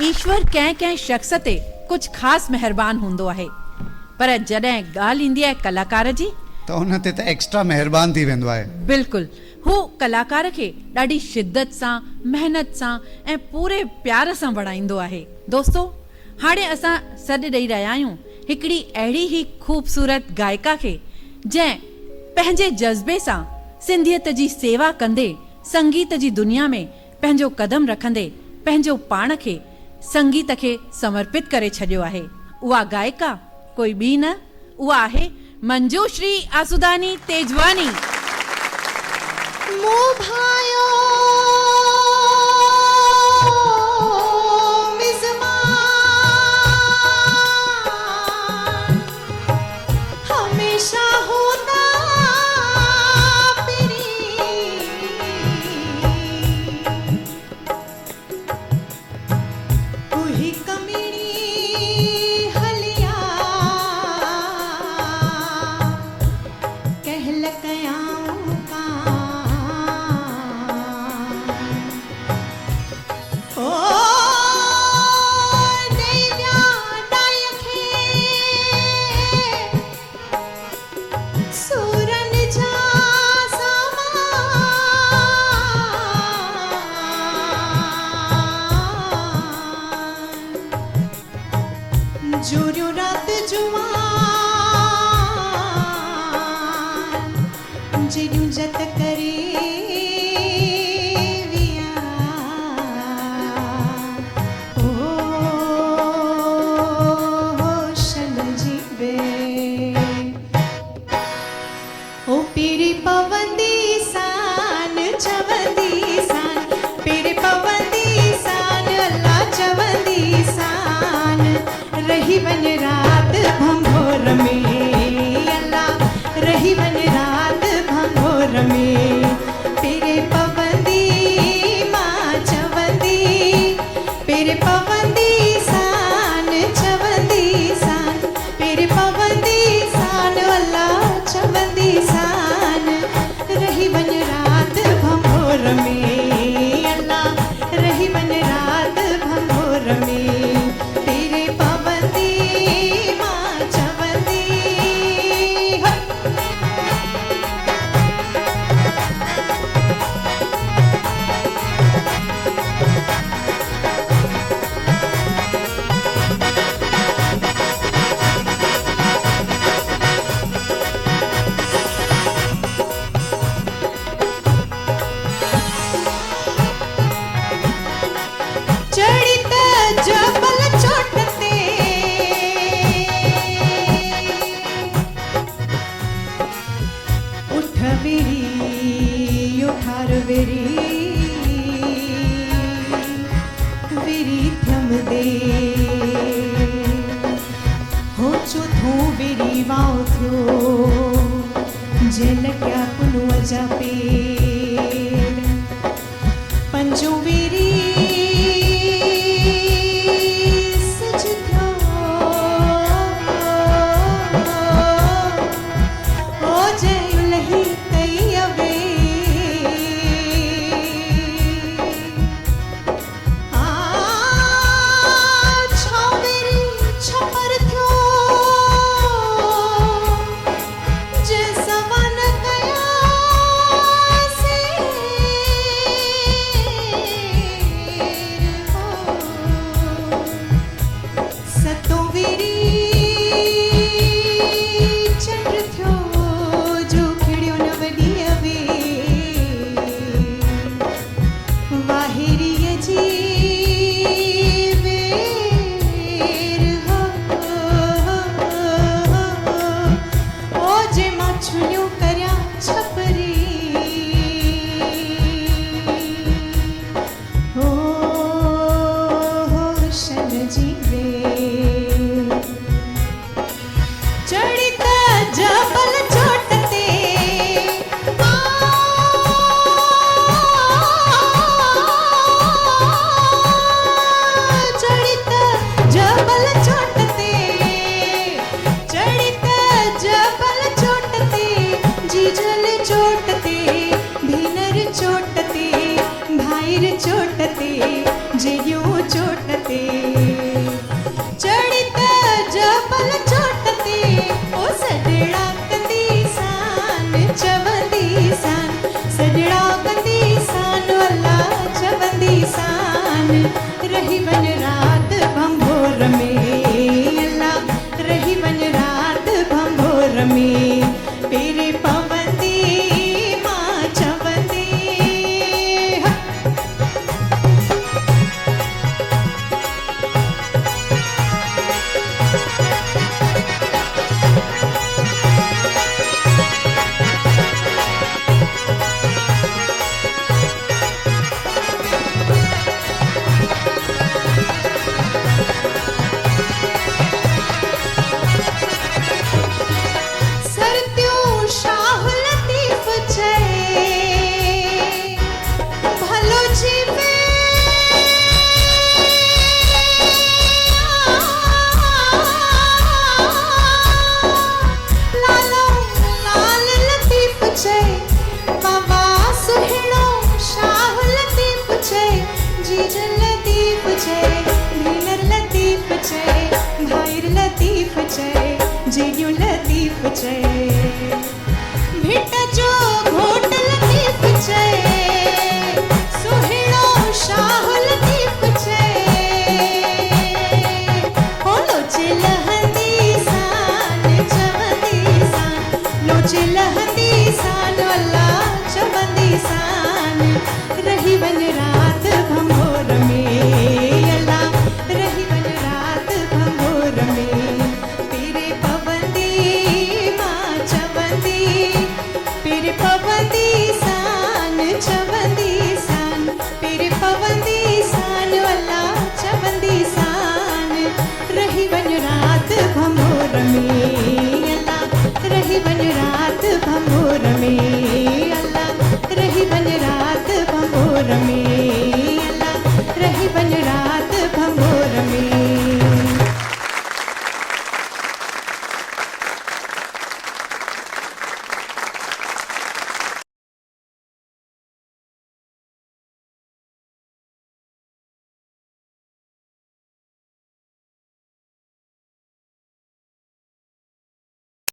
ईश्वर कंहिं शख्स ते कुछ ख़ास मेहरबान हूंदो आहे, पर जॾहिं ॻाल्हि ईंदी आहे कलाकार जी तो उन ते त एक्स्ट्रा मेहरबान थी वेंदो आहे। बिल्कुल, हू कलाकार खे ॾाढी शिद्दत सां, मेहनत सां ऐं पूरे प्यार सां बणाईंदो आहे। दोस्तो, हाणे असां सॾु ॾेई रहिया आहियूं हिकिड़ी अहिड़ी ही ख़ूबसूरत गायिका खे जंहिं पंहिंजे जज़्बे सां सिंधियत जी सेवा कंदे संगीत जी दुनिया में पंहिंजो कदम रखंदे पंहिंजो पाण खे संगीत खे समर्पित करे छॾियो आहे। उहा गायिका कोई ॿी न, उहा आहे मंजूश्री आसूदानी तेजवानी। जोरियो रात जुआन जेरियूं जत करे विया ओ शन जीवे ओ पीरी पवंदी सान चवंदी सान पीरी पवंदी सान अल्लाह चवंदी सान रही वन रात भंगोर में अल्लाह रही वन रात भंगोर में तेरे पवंदी मां चवंदी तेरे पवंदी सान चवंदी सान तेरे पवंदी सान अल्लाह चवंदी सान रही वन रात भंगोर में अल्लाह रही वन रात भंगोर में वेरी थम दे हो चौथो वेरी वाओ थियो जेल क्या पुनु अजा पेर पंजो वेरी सच थियो ओ जय लही कई अवे से में पेरे पवंदी मां चवंदी सरत्यों शाह लतीफ छे भलो जीवे लालो लाल लतीफ छे बाबा सुहिणो शाह लतीफ छे जीज लतीफ छे भीनर लतीफ छे भाईर लतीफ छे जीजू लतीफ छे भेट जो घोट लतीफ छे सुहिणो शाह लतीफ छे लोचे लहंदी सान चवंदी सान लोचे लहंदी